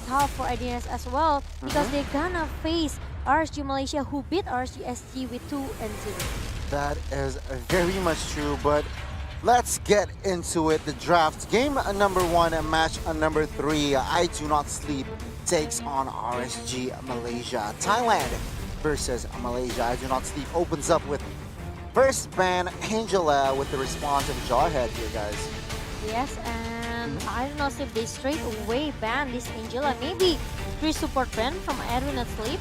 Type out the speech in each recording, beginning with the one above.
tough for Idns as well because they're gonna face RSG Malaysia, who beat RSG SG with 2-0. That is very much true, but let's get into it. The draft game number 1 and match number 3. I Do Not Sleep takes on RSG Malaysia. Thailand versus Malaysia. I Do Not Sleep opens up with first ban Angela with the response of Jawhead here, guys. Yes, and I don't know if they straight away ban this Angela. Maybe 3 support ban from Edwin Not Sleep.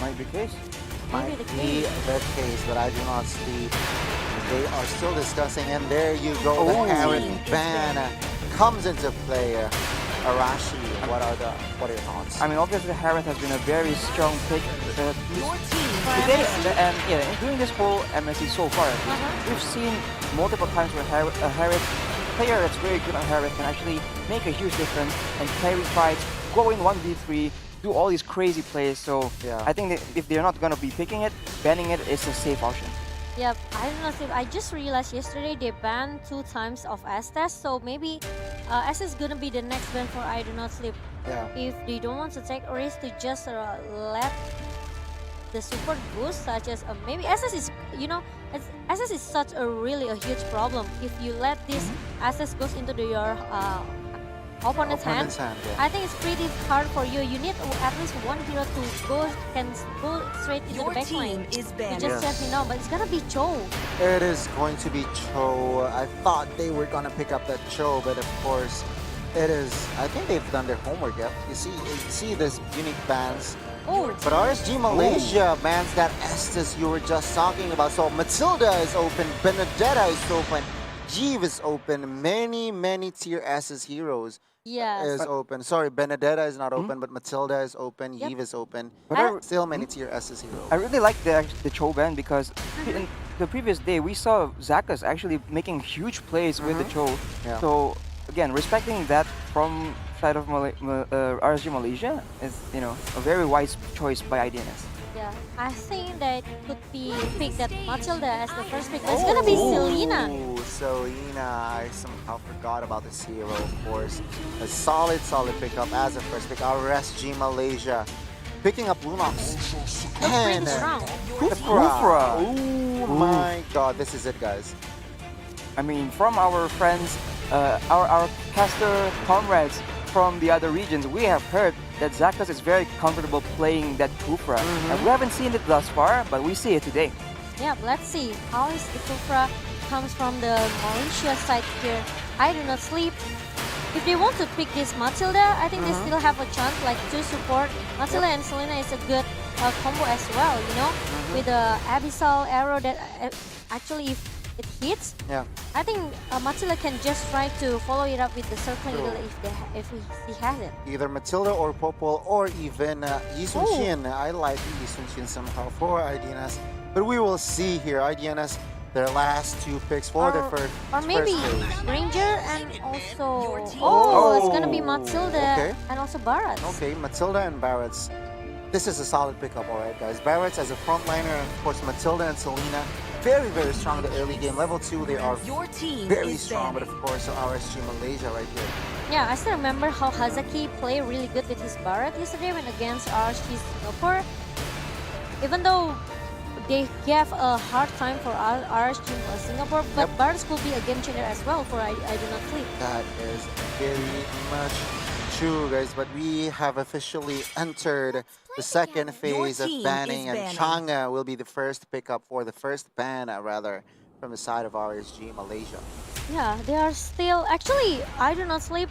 Might be the case. Maybe Might the be case. the case, but I Do Not Sleep. They are still discussing, and there you go. The Oh. Carrot ban comes into play. Arashi, what are your thoughts? I mean, obviously, Harith has been a very strong pick. Your team Today, and yeah, during this whole MSC so far, we've seen multiple times where Harith player that's very good on Harith can actually make a huge difference and carry fights, go in 1v3, do all these crazy plays. So Yeah. I think that if they're not gonna be picking it, banning it is a safe option. Yep, I don't know if I just realized yesterday they banned 2 times of Estes, so maybe Estes is gonna be the next ban for I Do Not Sleep. Yeah. If they don't want to take a risk to just let the support boost, such as maybe SS is, SS is such a huge problem. If you let this SS goes into your opponent's hand, yeah. I think it's pretty hard for you. You need at least one hero to go straight into Your the back team line. is You banned. just let me know, but it's gonna be Cho. It is going to be Cho. I thought they were gonna pick up that Cho, but of course, it is. I think they've done their homework. Yeah, you see this unique bans. Oh, But RSG Malaysia bans that Estes you were just talking about. So Matilda is open, Benedetta is open, Jeeve is open. Many tier S's heroes yes. is open. Sorry, Benedetta is not open, but Matilda is open, Yep. Jeeve is open. But Still many tier S's heroes. I really like the Cho ban because in the previous day we saw Zakas actually making huge plays with the Cho. Yeah. So again, respecting that from side of RSG Malaysia is a very wise choice by Idns. Yeah, I think that could be picked that Matilda as the first pick. But it's gonna be Selena. Ooh, Selena. I somehow forgot about this hero, of course. A solid pickup as a first pick. RSG Malaysia picking up Lunox. Looks pretty strong. Kufra. Oh my god, this is it, guys. I mean, from our friends, our caster comrades from the other regions, we have heard that Zakas is very comfortable playing that Kufra. And we haven't seen it thus far, but we see it today. Yeah, let's see how is the Kufra comes from the Malaysia side here. I Do Not Sleep. If they want to pick this Matilda, I think they still have a chance, like 2 support. Matilda and Selena is a good combo as well, with the Abyssal arrow that actually if it hits, Yeah. I think Matilda can just try to follow it up with the circling needle if he has it. Either Matilda or Popol or even Yi Sun Shin. I like Yi Sun Shin somehow for IDNS. But we will see here. IDNS, their last 2 picks for the first Or maybe stage. Ranger and also... team. Oh, it's gonna be Matilda Okay. and also Barats. Okay, Matilda and Barretts. This is a solid pickup, alright guys. Barretts as a frontliner, and of course Matilda and Selena. Very strong in the early game. Level 2, they are Your team very is strong, but banned. of course RSG Malaysia right here. Yeah, I still remember how Hazaki played really good with his Barat yesterday when against RSG Singapore. Even though they gave a hard time for RSG Singapore, but Barats could be a game changer as well for I Do Not Sleep. That is very much true, guys. But we have officially entered the second phase of team banning, is and banning. Chang'e will be the first pickup for the first ban, rather, from the side of RSG Malaysia. Yeah, they are still... Actually, I Do Not Sleep,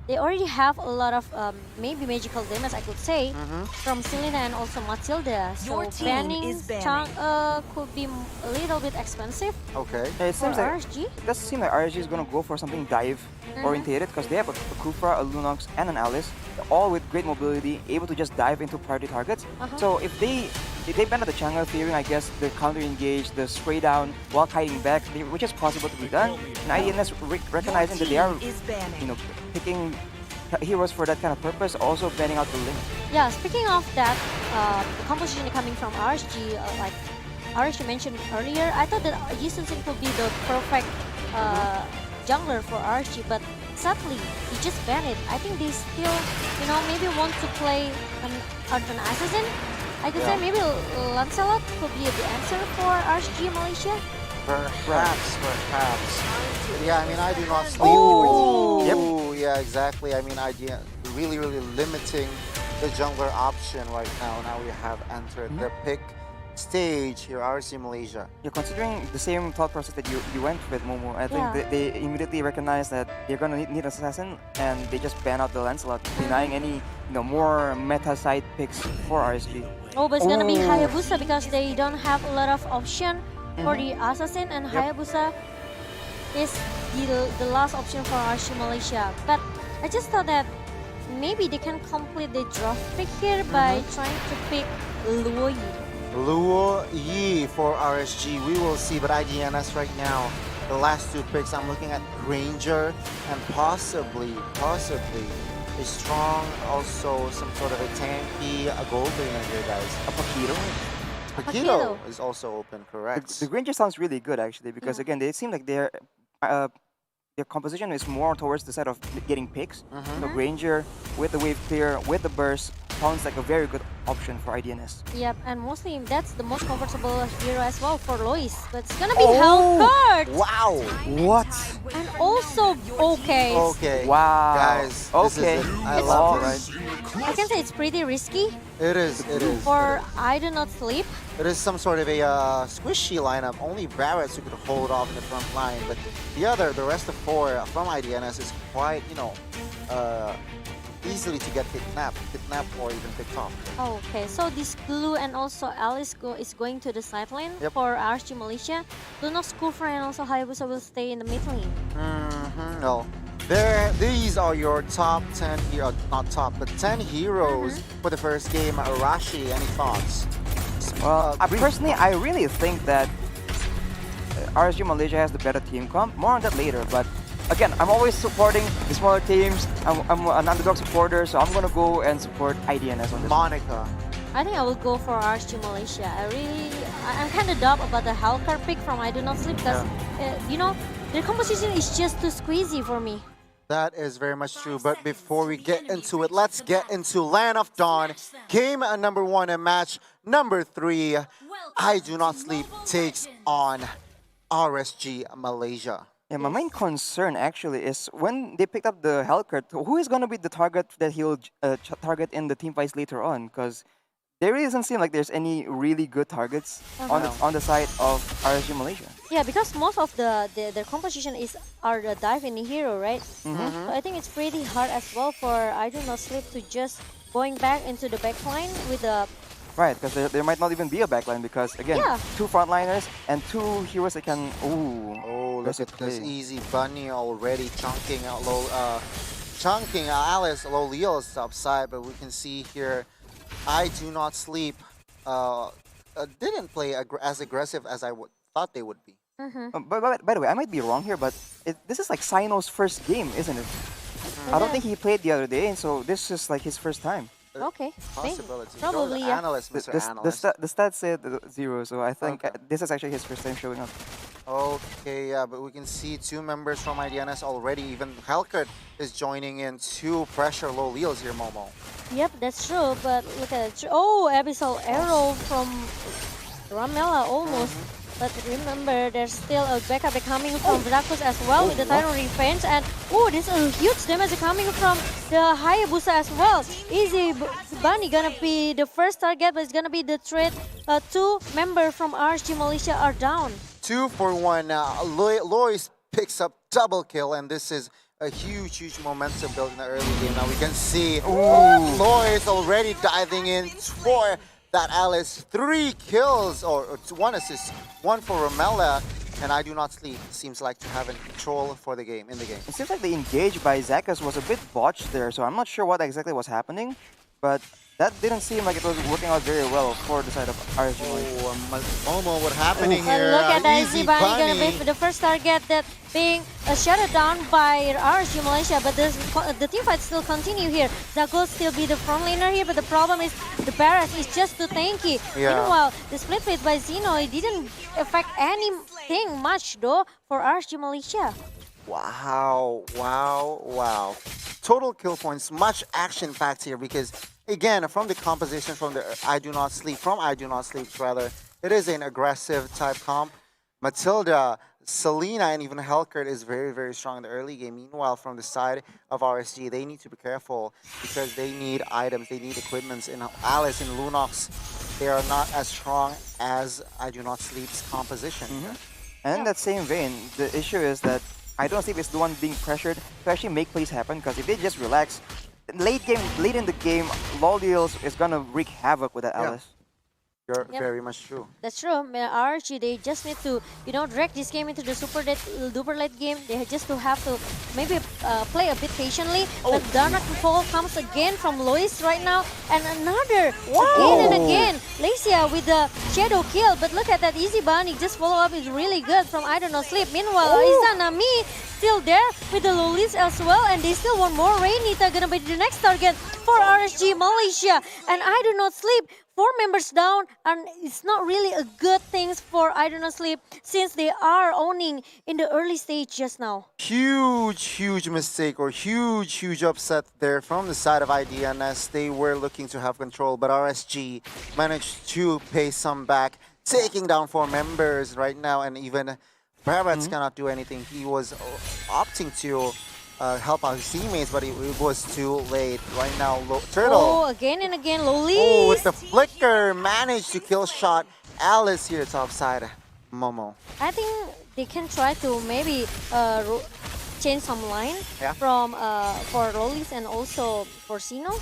they already have a lot of maybe magical damage, I could say, from Selena and also Matilda. So Your team banning is banning. Chang'e could be a little bit expensive Okay. It for seems like RSG. it doesn't seem like RSG is gonna go for something dive orientated because they have a Kufra, a Lunox, and an Alice, all with great mobility, able to just dive into priority targets. So if they ban the Chang'e theory, I guess the counter engage, the spray down while kiting back, which is possible to be done. And IDNS recognizing that they are, Team is banning. picking heroes for that kind of purpose, also banning out the link. Yeah, speaking of that, the composition coming from RSG, like RSG mentioned earlier, I thought that Yi Sun Sing could be the perfect jungler for RSG, but Sadly, he just banned it. I think they still, maybe want to play an assassin. I could say maybe Lancelot could be the answer for RSG Malaysia. Perhaps. Yeah, I mean, I do not sleep. Oh! Yep. Yeah, exactly. I mean, idea really limiting the jungler option right now. Now we have entered the pick stage here, RSG Malaysia. Yeah, considering the same thought process that you went with, Momo, I think Yeah. they immediately recognize that they're gonna need assassin, and they just ban out the Lancelot, denying any more meta side picks for RSG. Oh, but it's gonna be Oh. Hayabusa because they don't have a lot of option for the assassin, and Hayabusa is the last option for RSG Malaysia. But I just thought that maybe they can complete the draft pick here by trying to pick Luo Yi. Luo Yi for RSG. We will see, but IDNS right now, the last two picks, I'm looking at Granger and possibly a strong, also some sort of a tanky, a gold laner here, guys. A Paquito. Paquito is also open, correct? The Granger sounds really good actually, because again, they seem like their composition is more towards the side of getting picks. So Granger with the wave clear, with the burst, sounds like a very good option for IDNS. Yep, and mostly that's the most comfortable hero as well for Lois. But it's gonna be Hellcurt! Wow! What? And also okay. Okay. Wow. Guys, Okay. this is it. I It's love all this. I can say it's pretty risky It is. for I Do Not Sleep. It is some sort of a squishy lineup. Only Barretts who could hold off in the front line, but the rest of four from IDNS is quite, easily to get kidnapped or even picked off. Oh, okay, so this Blue and also Alice is going to the side lane for RSG Malaysia. Lunox, Kufra, and also Hayabusa will stay in the mid lane. No. These are your top 10 heroes, not top, but 10 heroes for the first game. Arashi, any thoughts? Well, personally, I really think that RSG Malaysia has the better team comp. More on that later, but again, I'm always supporting the smaller teams. I'm an underdog supporter, so I'm gonna go and support IDNS on this. Monica. I think I will go for RSG Malaysia. I'm kind of dumb about the Hellcurt pick from I Do Not Sleep because, their composition is just too squeezy for me. That is very much true, but before we get into it, let's get into Land of Dawn. Game number 1 and match number 3. I Do Not Sleep takes on RSG Malaysia. Yeah, my main concern actually is when they picked up the Hellcurt, who is gonna be the target that he'll target in the team fights later on? Because there really doesn't seem like there's any really good targets on the side of RSG Malaysia. Yeah, because most of their composition are the dive in the hero, right? So I think it's pretty hard as well for I Do Not Sleep to just going back into the backline with the. Right, because there might not even be a backline because again, 2 frontliners and 2 heroes that can. Oh, look at this easy bunny already chunking Alice low Leo's upside, but we can see here I Do Not Sleep didn't play as aggressive as I thought they would be. By the way, I might be wrong here, but this is like Sino's first game, isn't it? I don't think he played the other day, and so this is like his first time. Okay, Possibility. probably, Go yeah. Analyst, Mr. The Analyst. stats said 0, so I think Okay. this is actually his first time showing up. Okay, yeah, but we can see 2 members from IDNS already. Even Hellcurt is joining in 2 pressure low Leos here, Momo. Yep, that's true. But look at it. Oh, Abyssal Arrow from Ramela almost. But remember, there's still a backup coming from Vrakus as well with the Tyrant Revenge. And there's a huge damage coming from the Hayabusa as well. Easy Bunny gonna be the first target, but it's gonna be the threat. 2 members from RSG Malaysia are down. 2 for 1. Lois picks up double kill, and this is a huge momentum build in the early game. Now we can see Lois already diving in for that Alice. 3 kills, or 1 assist, 1 for Ramela, and I Do Not Sleep seems like to have control for the game, in the game. It seems like the engage by Zakas was a bit botched there, so I'm not sure what exactly was happening, but that didn't seem like it was working out very well for the side of RSG. Momo, what happening But here? look at that Easy Easy Bunny gonna Bunny. be the first target that being shut down by RSG Malaysia, but the team fight still continue here. Zago still be the front laner here, but the problem is the Barrett is just too tanky. Yeah. Meanwhile, the split phase by Zeno, it didn't affect anything much though for RSG Malaysia. Wow, wow, wow. Total kill points, much action packed here because, again, from the composition from the I Do Not Sleep, rather, it is an aggressive type comp. Matilda, Selena, and even Helkert is very, very strong in the early game. Meanwhile, from the side of RSG, they need to be careful because they need items, they need equipments. In Alice and Lunox, they are not as strong as I Do Not Sleep's composition. And in that same vein, the issue is that I don't think it's the one being pressured to actually make plays happen, because if they just relax, late in the game, Loldeals is gonna wreak havoc with that Yeah. Alice. You're Yep. very much true. That's true. RG, they just need to, drag this game into the super duper late game. They just to have to maybe play a bit patiently. But Darnak Fall comes again from Lois right now. And another, again and again. Lacia with the shadow kill. But look at that easy bunny. Just follow up is really good from I Don't Know Sleep. Meanwhile, Izanami still there with the Lolis as well. And they still want more. Rainita gonna be the next target for RSG Malaysia. And I Do Not Sleep. 4 members down, and it's not really a good thing for I Do Not Sleep since they are owning in the early stage just now. Huge mistake or huge upset there from the side of IDNS. They were looking to have control, but RSG managed to pay some back, taking down 4 members right now, and even Barats cannot do anything. He was opting to help out his teammates, but it was too late. Right now, Turtle. Oh, again and again, Lolis. Oh, with the flicker, managed to kill shot Alice here top side. Momo. I think they can try to maybe change some line Yeah. from for Lolis and also for Sino.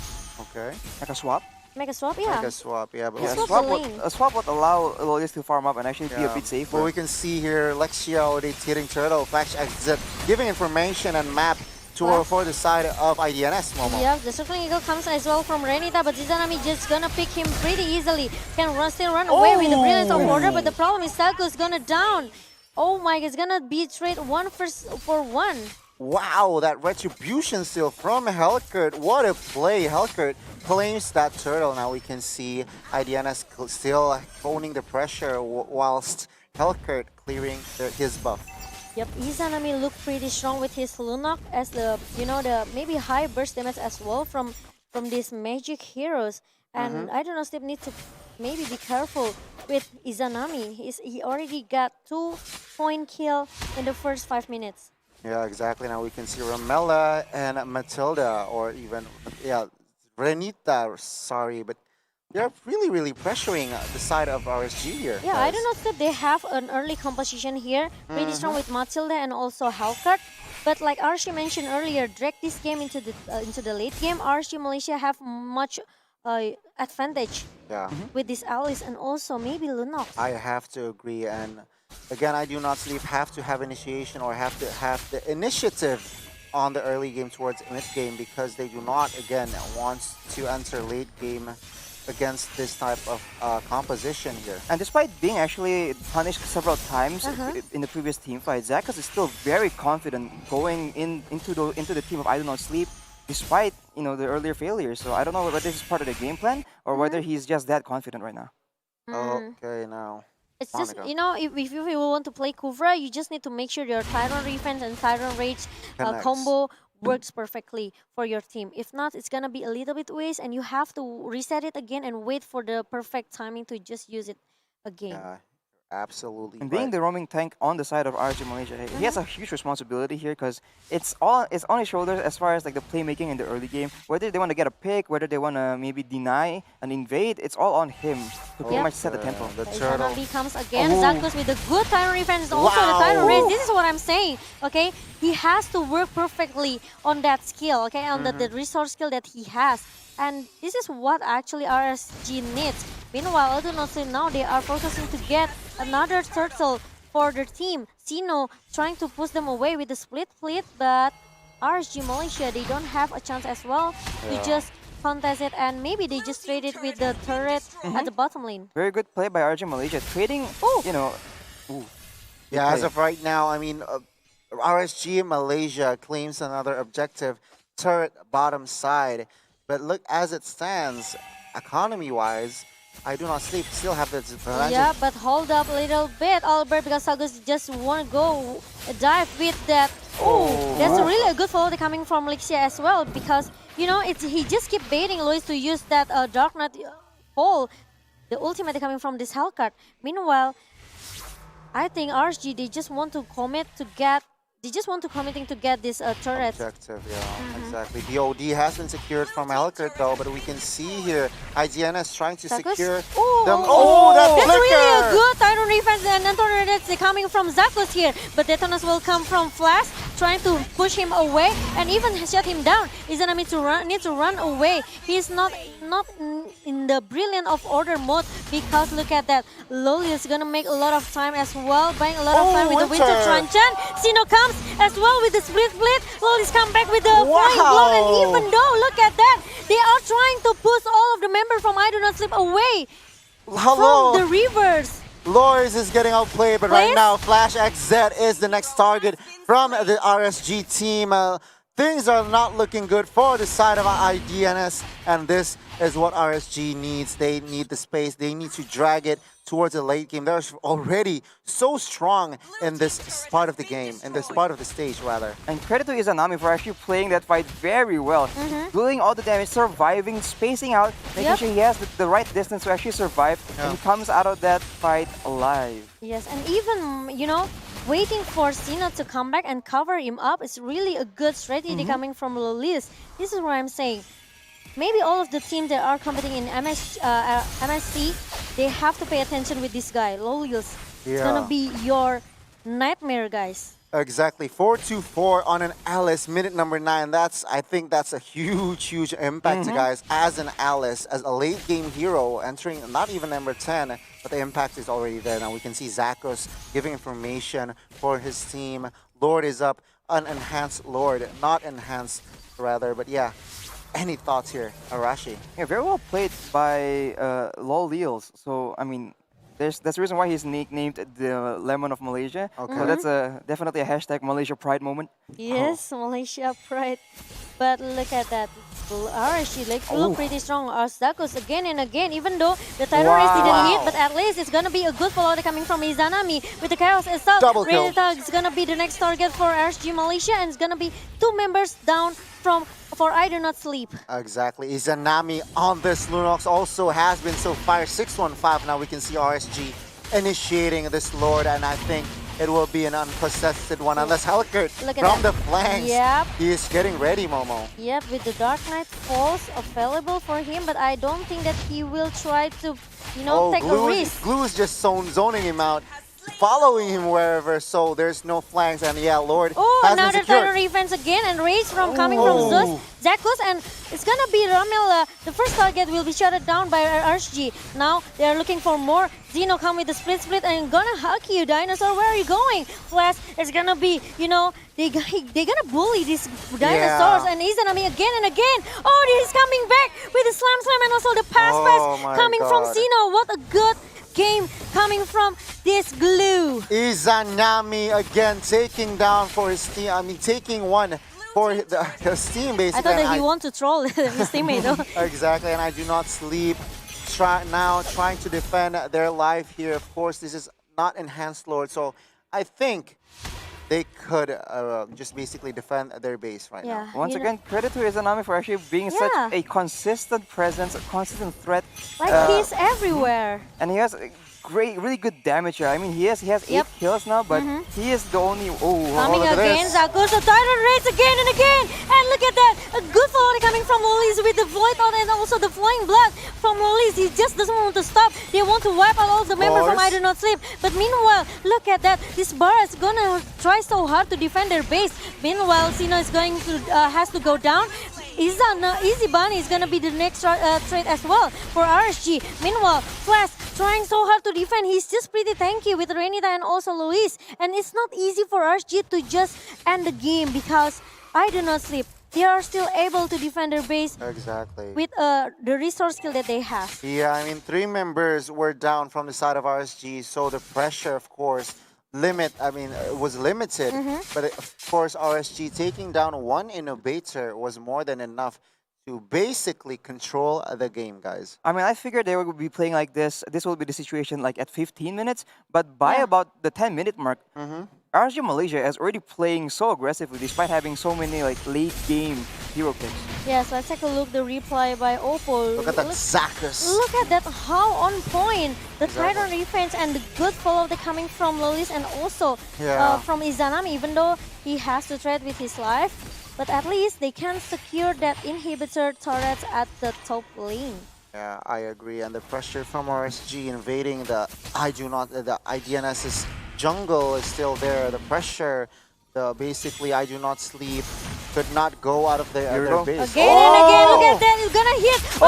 Okay. Like a swap. Make a swap, yeah. Like a swap, yeah. But Yeah, swap swap the would, lane. a swap would allow Loldeals to farm up and actually be a Yeah. bit safer. But we can see here Lexia already hitting Turtle, flash exit, giving information and map Wow. for the side of IDNS, Momo. Yeah, the circling eagle comes as well from Renita, but Izanami just gonna pick him pretty easily. Can still run away with the brilliance of order, but the problem is Salco is gonna down. Oh my, it's gonna be trade 1-for-1. Wow, that retribution still from Helkert. What a play. Helkert claims that turtle. Now we can see IDNS still owning the pressure whilst Helkert clearing his buff. Yep, Izanami looked pretty strong with his Lunok as the, the maybe high burst damage as well from these magic heroes. And I don't know, Steve need to maybe be careful with Izanami. He already got 2-point kill in the first 5 minutes. Yeah, exactly. Now we can see Ramela and Matilda, or even, Renita, sorry, but they're really pressuring the side of RSG here. Yeah, guys. I don't know if they have an early composition here, pretty strong with Matilda and also Halkart. But like Archie mentioned earlier, drag this game into the late game. RSG Malaysia have much advantage with this Alice and also maybe Lunox. I have to agree, and again, I Do Not Sleep have to have initiation or have to have the initiative on the early game towards mid game because they do not, again, want to enter late game against this type of composition here. And despite being actually punished several times in the previous team fight, Zakas is still very confident going into the team of I Do Not Sleep, despite the earlier failures. So I don't know whether this is part of the game plan or whether he's just that confident right now. Okay, now. It's just, Monica. if you want to play Kuvra, you just need to make sure your Tyron Defense and Tyron Rage Connects. combo works perfectly for your team. If not, it's gonna be a little bit waste and you have to reset it again and wait for the perfect timing to just use it again. Yeah, absolutely. And being right. the roaming tank on the side of RG Malaysia, he has a huge responsibility here because it's on his shoulders as far as like the playmaking in the early game. Whether they want to get a pick, whether they want to maybe deny and invade, it's all on him to pretty much set the tempo. The turtle. Izanami comes again. Zakus with a good Tyron Defense and also the Wow. Tyron Rage. This is what I'm saying, okay? He has to work perfectly on that skill, okay? On the resource skill that he has. And this is what actually RSG needs. Meanwhile, I do not say now they are focusing to get another turtle for their team. Sino trying to push them away with the split fleet, but RSG Malaysia, they don't have a chance as well to just contest it, and maybe they just trade it with the turret at the bottom lane. Very good play by RG Malaysia, trading, Yeah, as play. of right now, I mean, RSG Malaysia claims another objective, turret bottom side. But look, as it stands, economy-wise, I do not sleep. Still have the advantage. Yeah, but hold up a little bit, Albert, because Sagus just want to go dive with that. Oh, that's really a good follow coming from Lixia as well, because you know he just keep baiting Luis to use that Dark Knight pole, the ultimate coming from this Hellcat. Meanwhile, I think RSG they just want to commit to get. They just want to committing to get this turret. Objective, yeah, exactly. The OD has been secured from Elkert though, but we can see here Idns trying to Zakus? secure Oh, them. Oh, that that's flicker! really a good Tyrant defense, and Antonio coming from Zakus here, but Detonas will come from Flash, trying to push him away and even shut him down. Izanami need to run away. He's not in the brilliant of order mode, because look at that. Loli is gonna make a lot of time as well, buying a lot of time with the Winter Truncheon. Sino comes as well with the split. Loli's come back with the flying blow, and even though, look at that, they are trying to push all of the members from I Do Not Sleep away Hello! from the rivers. Loris is getting outplayed, but right now Flash XZ is the next target from the RSG team. Things are not looking good for the side of IDNS, and this is what RSG needs. They need the space. They need to drag it towards the late game. They're already so strong in this part of the game, in this part of the stage, rather. And credit to Izanami for actually playing that fight very well. Doing all the damage, surviving, spacing out, making sure he has the right distance to actually survive, and he comes out of that fight alive. Yes, and even, you know, waiting for Sina to come back and cover him up is really a good strategy coming from Lolis. This is what I'm saying. Maybe all of the teams that are competing in MSC, they have to pay attention with this guy, Lolis. It's gonna be your nightmare, guys. Exactly, 4-2-4 on an Alice, minute number 9. I think that's a huge impact, guys. As an Alice, as a late game hero, entering not even number 10, but the impact is already there. Now we can see Zakos giving information for his team. Lord is up, an enhanced Lord, not enhanced rather, but yeah. Any thoughts here, Arashi? Yeah, very well played by Lol Leals. So, I mean, that's the reason why he's nicknamed the Lemon of Malaysia. Okay. So that's definitely a hashtag Malaysia Pride moment. Yes, Malaysia pride. But look at that. Arashi look pretty strong. Zakos again and again, even though the title race didn't hit, but at least it's gonna be a good follow coming from Izanami with the Chaos itself. Double kill. Renata is gonna be the next target for RSG Malaysia, and it's gonna be 2 members down for I Do Not Sleep. Exactly. Izanami on this Lunox also has been so far 6-1-5. Now we can see RSG initiating this Lord, and I think it will be an unpossessed one unless Helkert from the flanks. Yep. He is getting ready, Momo. Yep, with the Dark Knight Falls available for him, but I don't think that he will try to, you know, take a risk. Glue is just zoning him out, following him wherever, so there's no flanks, and yeah, Lord has now been the secured. Titan defense again, and Raze coming from Zeus, Zakos, and it's gonna be Ramel. The first target will be shut down by RSG. Now they are looking for more. Zeno come with the split and gonna hug you, Dinosaur. Where are you going? Flash is gonna be, you know, they gonna bully these dinosaurs, and Izanami again and again. Oh, he's coming back with the slam and also the pass coming from Zeno. What a good game coming from this Glue. Izanami again taking down for his team. I mean, taking one for his team basically. I thought that he want to troll his teammate though. Exactly, and I Do Not Sleep trying to defend their life here. Of course, this is not enhanced Lord, so I think they could just basically defend their base right now. Once again, credit to Izanami for actually being such a consistent presence, a consistent threat. Like he's everywhere. And he has really good damage here. I mean, he has 8 kills now, but he is the only... Coming again, Zakos, the Tyrant Race again and again! And look at that! A good follow coming from Lolis with the Void out and also the Flying Blood from Lolis. He just doesn't want to stop. They want to wipe out all the members from I Do Not Sleep. But meanwhile, look at that. This bar is gonna try so hard to defend their base. Meanwhile, Sino is going to has to go down. Easy Bunny is gonna be the next trade as well for RSG. Meanwhile, Flash trying so hard to defend. He's just pretty tanky with Renita and also Luis. And it's not easy for RSG to just end the game because I Do Not Sleep. They are still able to defend their base with the resource skill that they have. Yeah, I mean, 3 members were down from the side of RSG, so the pressure, of course, was limited. But of course, RSG taking down 1 innovator was more than enough to basically control the game, guys. I mean, I figured they would be playing like this. This will be the situation like at 15 minutes. But by Yeah. about the 10-minute mark, RSG Malaysia is already playing so aggressively despite having so many like late game hero picks. Yes, let's take a look the replay by Oppo. Look at that Zakus. Look at that, how on point. The Exactly. Trident defense and the good follow that coming from Lolis and also Yeah. from Izanami, even though he has to trade with his life. But at least they can secure that inhibitor turrets at the top lane. Yeah, I agree. And the pressure from RSG invading the IDNS's jungle is still there. The pressure, basically I do not sleep, could not go out of their base. Again and again, look at that, it's gonna hit. Oh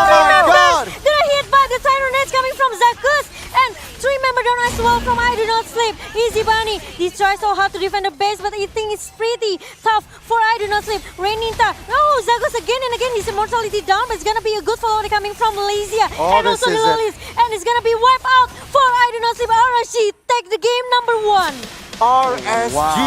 three my members God! gonna hit by the Tyranids coming from Zakus. And 3 member down as well from I Do Not Sleep. Easy Bunny, he tries so hard to defend the base, but I think it's pretty tough for I Do Not Sleep. Raininta, oh, Zakus again and again, his immortality down, but it's gonna be a good follow coming from Lazia. Oh, And this also is it. Lolis. And it's gonna be wiped out for I Do Not Sleep. RSG take the game number 1. RSG!